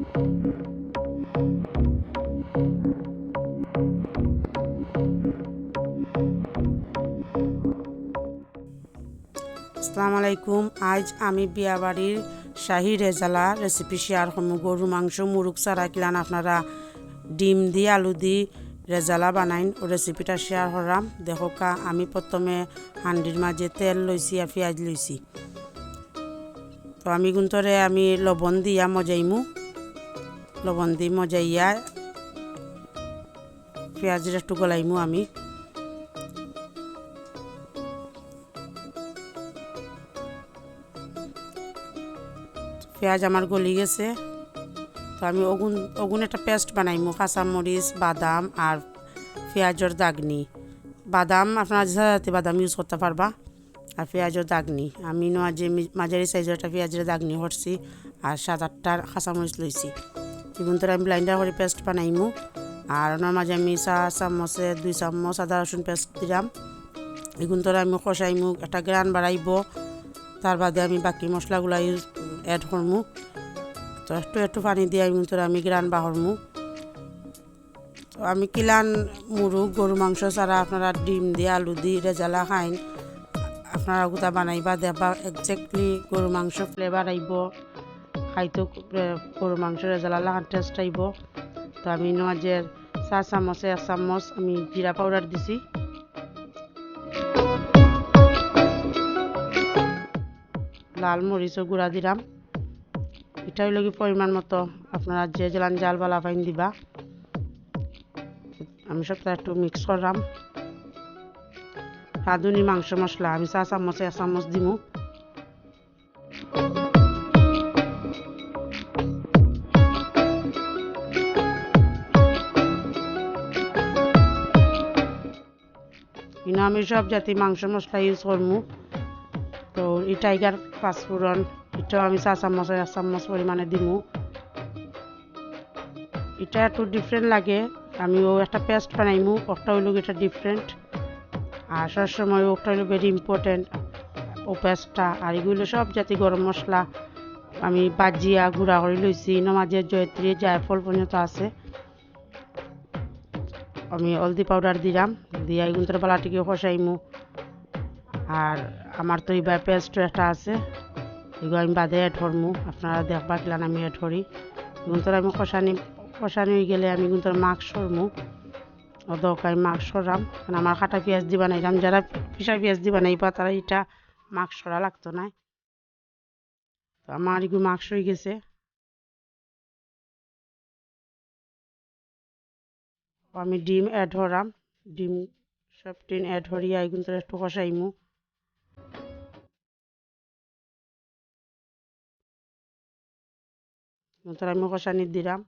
আসসালামু আলাইকুম। আজ আমি বিয়া বাড়ির শাহী রেজালা রেসিপি শেয়ার করব। গরু মাংস মুরগ ছাড়া কিলান আপনারা ডিম দিয়ে আলু দিয়ে রেজালা বানাইন ও রেসিপিটা শেয়ার করলাম। দেখো কা আমি প্রথমে হান্ডির মাঝে তেল লইছি আর পেঁয়াজ লইছি। তো আমি গুন্তরে আমি লবণ দিয়া মজাইমু, লবণ দিয়ে মজাইয়া পেঁয়াজের একটু গলাইমু। আমি পেঁয়াজ আমার গলি গেছে, তো আমি ওগুন একটা পেস্ট বানাইমু। কাঁচামরিচ, বাদাম আর পেঁয়াজের দাগনি। বাদাম আপনারা যাতে বাদাম ইউজ করতে পারবা, আর পেঁয়াজের দাগনি আমি মাঝারি সাইজের একটা পেঁয়াজের দাগনি করছি আর 7-8টা কাঁচামরিচ লইছি। এগুলো তো আমি ব্লাইন্ডার করে পেস্ট বানাইমু। আর ওনার মাঝে আমি 4 চামচে 2 চামচ আদা রসুন পেস্ট দিলাম। এগুলো তো আমি কষাইমু, একটা গ্রান বাড়াইব। তার বাদে আমি বাকি মশলাগুলো অ্যাড করমু। তো একটু পানি দিয়ে আমি গ্রান বাহরমু। তো আমি কিলান মুরগ গরু মাংস ছাড়া আপনারা ডিম দিয়ে আলু দিয়ে রেজালা খাইন, আপনারা গোটা বানাইবা দেখবা এক্স্যাক্টলি গরু মাংস ফ্লেভার আইব, খাইতো গরু মাংস রেজালা লাগার টেস্ট আইব। তো আমি মাঝে 4 চামচে 1 চামচ আমি জিরা পাউডার দিছি। লাল মরিচও গুঁড়া দিলাম। এটা হইল কি পরিমাণ মতো আপনারা যে জেলান জাল বালা পাইন দিবা। আমি সবটা একটু মিক্স করলাম। রাঁধুনি মাংস মশলা আমি 4 চামচে 1 চামচ দিমু। আমি সব জাতি মাংস মশলা ইউজ করমু। তো এই টাইগার পাঁচফোড়ন এটাও আমি 4 চামচে 1 চামচ পরিমাণে দিমু। এটা একটু ডিফারেন্ট লাগে, আমি একটা পেস্ট বানাইমু। ওটা হইল এটা ডিফারেন্ট, আর সবসময় ওটা হইল ভেরি ইম্পর্টেন্ট ও পেস্টটা। আর এগুলো সব জাতি গরম মশলা আমি বাজিয়া গুঁড়া করে লইছি। মাঝে জয়ত্রী জায়ফল পর্যন্ত আছে। আমি হলদি পাউডার দিলাম, দিয়ে এগুলো বালাটিকে কষাইমু। আর আমার তো এইবার পেস্ট একটা আছে, এগুলো আমি বাদে অ্যাড করমু। আপনারা দেখবা কিলান আমি অ্যাড করি। এগুলো আমি কষানি হয়ে গেলে আমি কিন্তু মাংস সরমু। ও দরকার মাংস সরাম, কারণ আমার কাটা পেঁয়াজ দিয়ে বানাইলাম। যারা পিসা পেঁয়াজ দিয়ে বানাইবা তারা এটা মাংস সরা লাগতো না। তো আমার এগুলো মাংস হয়ে গেছে। আমি ডিম অ্যাড করাম, ডিম সব ডিম অ্যাড করিয়া এগুলো একটু কষাইমু। আমি কষানি দিলাম।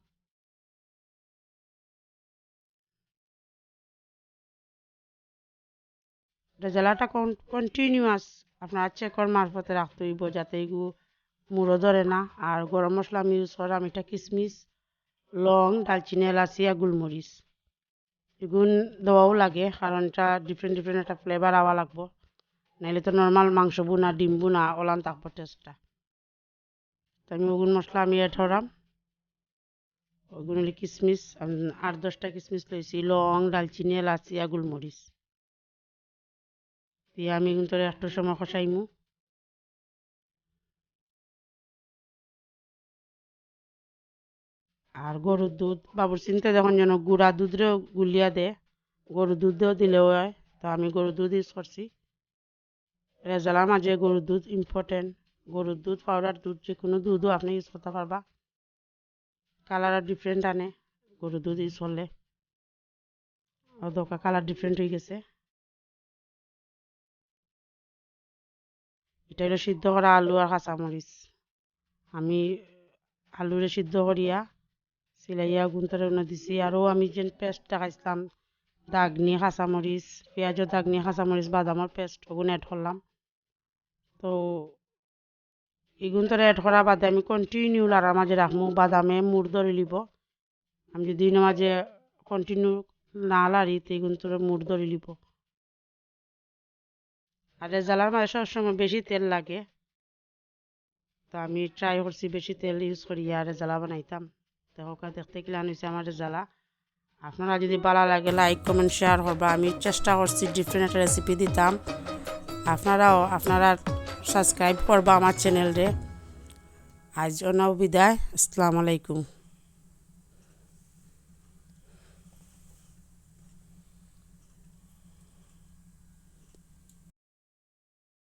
রেজালাটা কন্টিনিউয়াস আপনার চেকর মারফতে রাখতে হইব, যাতে এগুলো মুড়ো ধরে না। আর গরম মশলা আমি ইউজ করাম এটা কিশমিশ, লং, দালচিনি, এলাচি আর গোলমরিচ। এগুলো দেওয়াও লাগে, কারণ এটা ডিফারেন্ট একটা ফ্লেভার আওয়া লাগবো, নাইলে তো নর্মাল মাংস বুনা ডিম বুনা ওলান থাকবো টেস্টটা। তো আমি ওগুলো মশলা আমি অ্যাড করাম। ওগুলো কিশমিশ 8-10টা কিশমিশ লইছি, লং, দালচিনি, এলাচি আর গোলমরিচ দিয়ে আমি কিন্তু একটু সময় কষাইমু। আর গরুর দুধ বাবুর চিনতে যখন যেন গুঁড়া দুধরেও গুলিয়া দে, গরুর দুধেও দিলেও হয়। তো আমি গরুর দুধ ইউজ করছি। রেজালার মাঝে গরুর দুধ ইম্পর্টেন্ট। গরুর দুধ, পাউডার দুধ, যে কোনো দুধও আপনি ইউজ করতে পারবা। কালার ডিফারেন্ট আনে গরুর দুধ ইউজ করলে। দরকার কালার ডিফারেন্ট হয়ে গেছে। এটা হলো সিদ্ধ করা আলু আর কাঁচামরিচ। আমি আলুরে সিদ্ধ করিয়া সিলাইয়া গুন্তরে দিছি। আরও আমি যে পেস্ট দেখাইছিলাম দাগনি, কাঁচামরিচ, পেঁয়াজের দাগনি, কাঁচামরিচ, বাদামের পেস্ট ওগুলো অ্যাড করলাম। তো এগুলো অ্যাড করার বাদে আমি কন্টিনিউ লাড়ার মাঝে রাখবো। বাদামে মুড় ধরে লিব। আমি যদি মাঝে কন্টিনিউ না লাড়ি তো এগুলো মুড় ধরে লিব। আর রেজালার মাঝে সবসময় বেশি তেল লাগে, তো আমি ট্রাই করছি বেশি তেল ইউজ করিয়া রেজালা বানাইতাম। দেখো দেখতে কিলান হয়েছে আমার রেজালা। আপনারা যদি ভালো লাগে লাইক কমেন্ট শেয়ার করবা। আমি চেষ্টা করছি ডিফারেন্ট একটা রেসিপি দিতাম, আপনারা সাবস্ক্রাইব করবা আমার চ্যানেল রে। আজ জন্য বিদায়, আসসালামু আলাইকুম।